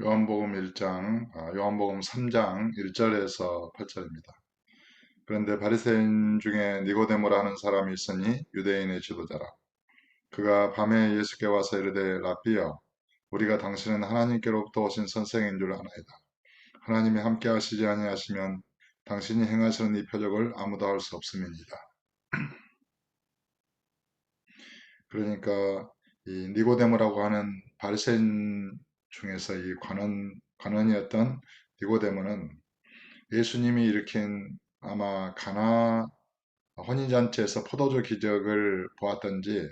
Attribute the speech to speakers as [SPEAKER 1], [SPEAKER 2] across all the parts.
[SPEAKER 1] 요한복음 1장, 요한복음 3장 1절에서 8절입니다. 그런데 바리새인 중에 니고데모라는 사람이 있으니 유대인의 지도자라. 그가 밤에 예수께 와서 이르되 라삐여, 우리가 당신은 하나님께로부터 오신 선생인 줄 아나이다. 하나님이 함께 하시지 아니하시면 당신이 행하시는 이 표적을 아무도 할 수 없음이니이다. 그러니까 이 니고데모라고 하는 바리새인 중에서 이 관원이었던 니고데모는 예수님이 일으킨 아마 가나 혼인잔치에서 포도주 기적을 보았던지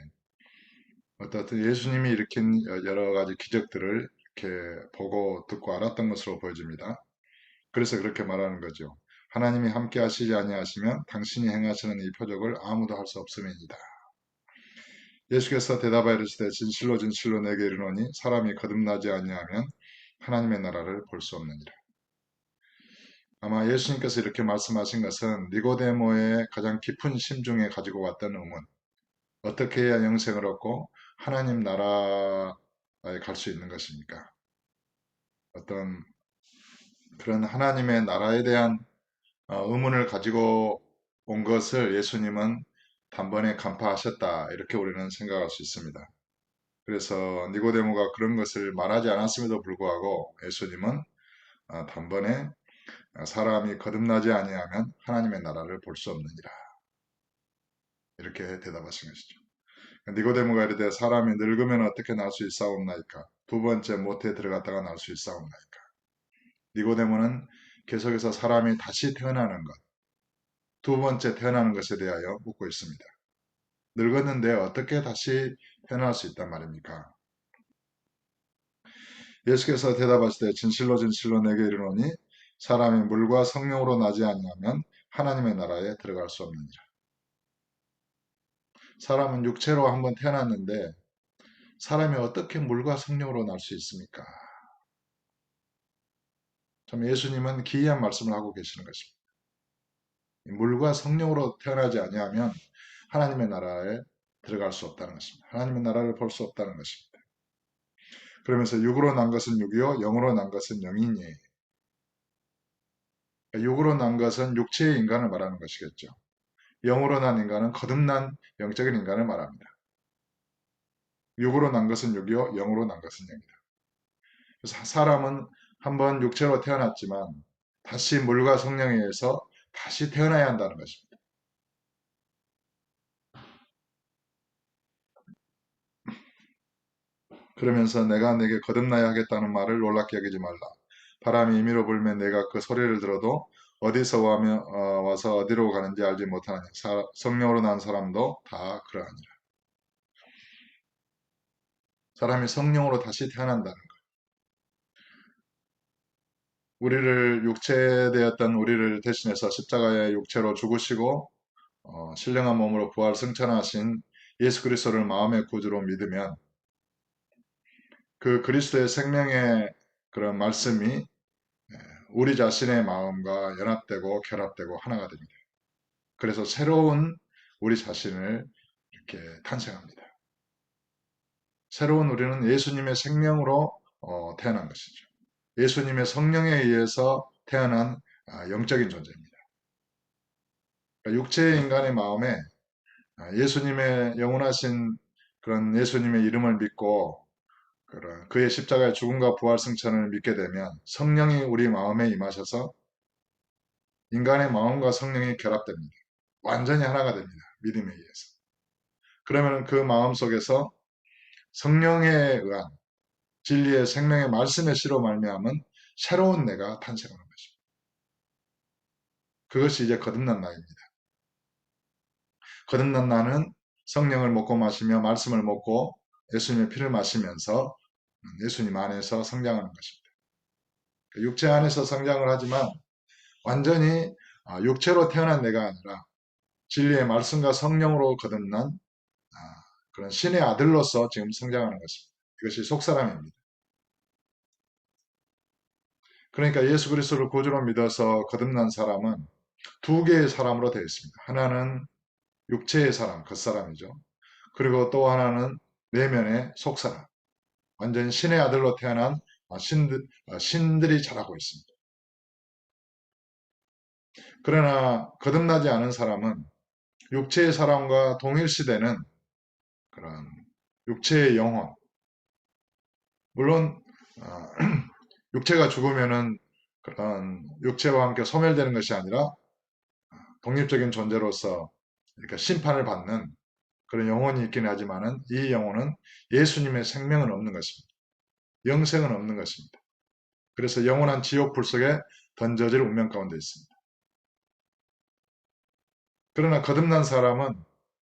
[SPEAKER 1] 어떻든 예수님이 일으킨 여러 가지 기적들을 이렇게 보고 듣고 알았던 것으로 보여집니다. 그래서 그렇게 말하는 거죠. 하나님이 함께 하시지 아니하시면 당신이 행하시는 이 표적을 아무도 할 수 없음이니이다. 예수께서 대답하여 이르시되 진실로 진실로 내게 이르노니 사람이 거듭나지 아니하면 하나님의 나라를 볼 수 없느니라. 아마 예수님께서 이렇게 말씀하신 것은 니고데모의 가장 깊은 심중에 가지고 왔던 의문, 어떻게 해야 영생을 얻고 하나님 나라에 갈 수 있는 것입니까? 어떤 그런 하나님의 나라에 대한 의문을 가지고 온 것을 예수님은 단번에 간파하셨다, 이렇게 우리는 생각할 수 있습니다. 그래서 니고데모가 그런 것을 말하지 않았음에도 불구하고 예수님은 단번에 사람이 거듭나지 아니하면 하나님의 나라를 볼 수 없느니라, 이렇게 대답하신 것이죠. 니고데모가 이르되 사람이 늙으면 어떻게 날 수 있사옵나이까? 두 번째 모태에 들어갔다가 날 수 있사옵나이까? 니고데모는 계속해서 사람이 다시 태어나는 것, 두 번째 태어나는 것에 대하여 묻고 있습니다. 늙었는데 어떻게 다시 태어날 수 있단 말입니까? 예수께서 대답하시되 진실로 진실로 내게 이르노니 사람이 물과 성령으로 나지 아니하면 하나님의 나라에 들어갈 수 없느니라. 사람은 육체로 한번 태어났는데 사람이 어떻게 물과 성령으로 날 수 있습니까? 참 예수님은 기이한 말씀을 하고 계시는 것입니다. 물과 성령으로 태어나지 아니하면 하나님의 나라에 들어갈 수 없다는 것입니다. 하나님의 나라를 볼 수 없다는 것입니다. 그러면서 육으로 난 것은 육이요 영으로 난 것은 영이니, 육으로 난 것은 육체의 인간을 말하는 것이겠죠. 영으로 난 인간은 거듭난 영적인 인간을 말합니다. 육으로 난 것은 육이요 영으로 난 것은 영이다. 그래서 사람은 한번 육체로 태어났지만 다시 물과 성령에 의해서 다시 태어나야 한다는 것입니다. 그러면서 내가 내게 거듭나야 하겠다는 말을 놀랍게 여기지 말라. 바람이 임의로 불면 내가 그 소리를 들어도 어디서 와서 어디로 가는지 알지 못하느냐. 성령으로 난 사람도 다 그러하니라. 사람이 성령으로 다시 태어난다는 것. 우리를 육체되었던 우리를 대신해서 십자가의 육체로 죽으시고 신령한 몸으로 부활 승천하신 예수 그리스도를 마음의 구주로 믿으면 그 그리스도의 생명의 그런 말씀이 우리 자신의 마음과 연합되고 결합되고 하나가 됩니다. 그래서 새로운 우리 자신을 이렇게 탄생합니다. 새로운 우리는 예수님의 생명으로 태어난 것이죠. 예수님의 성령에 의해서 태어난 영적인 존재입니다. 그러니까 육체의 인간의 마음에 예수님의 영원하신 그런 예수님의 이름을 믿고 그의 십자가의 죽음과 부활 승천을 믿게 되면 성령이 우리 마음에 임하셔서 인간의 마음과 성령이 결합됩니다. 완전히 하나가 됩니다. 믿음에 의해서. 그러면 그 마음 속에서 성령에 의한 진리의 생명의 말씀의 씨로 말미암은 새로운 내가 탄생하는 것입니다. 그것이 이제 거듭난 나입니다. 거듭난 나는 성령을 먹고 마시며 말씀을 먹고 예수님의 피를 마시면서 예수님 안에서 성장하는 것입니다. 육체 안에서 성장을 하지만 완전히 육체로 태어난 내가 아니라 진리의 말씀과 성령으로 거듭난 그런 신의 아들로서 지금 성장하는 것입니다. 이것이 속사람입니다. 그러니까 예수 그리스도를 구주로 믿어서 거듭난 사람은 두 개의 사람으로 되어 있습니다. 하나는 육체의 사람, 겉사람이죠. 그리고 또 하나는 내면의 속사람, 완전 신의 아들로 태어난 신들이 잘하고 있습니다. 그러나 거듭나지 않은 사람은 육체의 사람과 동일시되는 그런 육체의 영혼, 물론 육체가 죽으면은 그런 육체와 함께 소멸되는 것이 아니라 독립적인 존재로서 이렇게 심판을 받는 그런 영혼이 있긴 하지만은 이 영혼은 예수님의 생명은 없는 것입니다. 영생은 없는 것입니다. 그래서 영원한 지옥 불 속에 던져질 운명 가운데 있습니다. 그러나 거듭난 사람은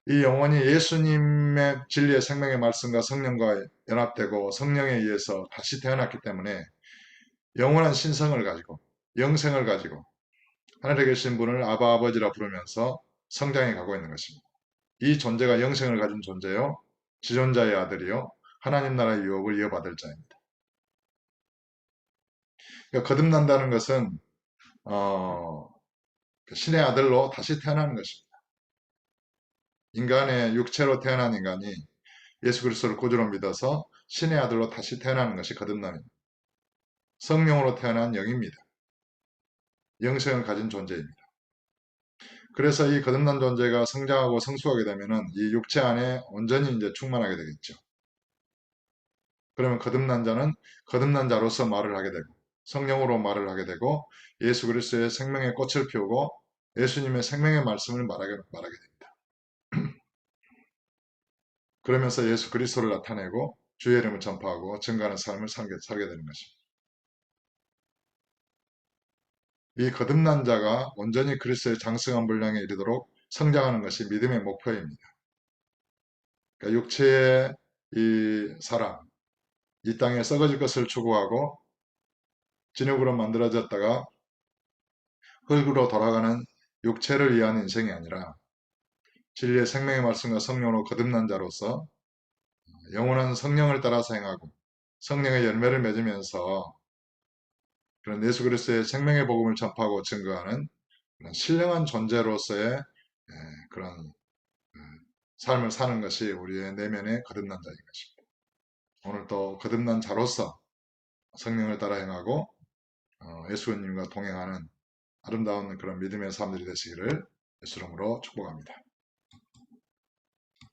[SPEAKER 1] 이 영혼이 예수님의 진리의 생명의 말씀과 성령과 연합되고 성령에 의해서 다시 태어났기 때문에 영원한 신성을 가지고 영생을 가지고 하늘에 계신 분을 아바 아버지라 부르면서 성장해 가고 있는 것입니다. 이 존재가 영생을 가진 존재요, 지존자의 아들이요, 하나님 나라의 유업을 이어받을 자입니다. 그러니까 거듭난다는 것은 신의 아들로 다시 태어나는 것입니다. 인간의 육체로 태어난 인간이 예수 그리스도를 구주로 믿어서 신의 아들로 다시 태어나는 것이 거듭남입니다. 성령으로 태어난 영입니다. 영생을 가진 존재입니다. 그래서 이 거듭난 존재가 성장하고 성숙하게 되면은 이 육체 안에 온전히 이제 충만하게 되겠죠. 그러면 거듭난 자는 거듭난 자로서 말을 하게 되고 성령으로 말을 하게 되고 예수 그리스도의 생명의 꽃을 피우고 예수님의 생명의 말씀을 말하게 됩니다. 그러면서 예수 그리스도를 나타내고 주의 이름을 전파하고 증거하는 삶을 살게 되는 것입니다. 이 거듭난 자가 온전히 그리스도의 장성한 분량에 이르도록 성장하는 것이 믿음의 목표입니다. 그러니까 육체의 이 사람, 이 땅에 썩어질 것을 추구하고 진흙으로 만들어졌다가 흙으로 돌아가는 육체를 위한 인생이 아니라 진리의 생명의 말씀과 성령으로 거듭난 자로서 영원한 성령을 따라서 행하고 성령의 열매를 맺으면서 그런 예수 그리스도의 생명의 복음을 전파하고 증거하는 그런 신령한 존재로서의 그런 삶을 사는 것이 우리의 내면의 거듭난 자인 것입니다. 오늘 또 거듭난 자로서 성령을 따라 행하고 예수님과 동행하는 아름다운 그런 믿음의 삶들이 되시기를 예수 이름으로 축복합니다.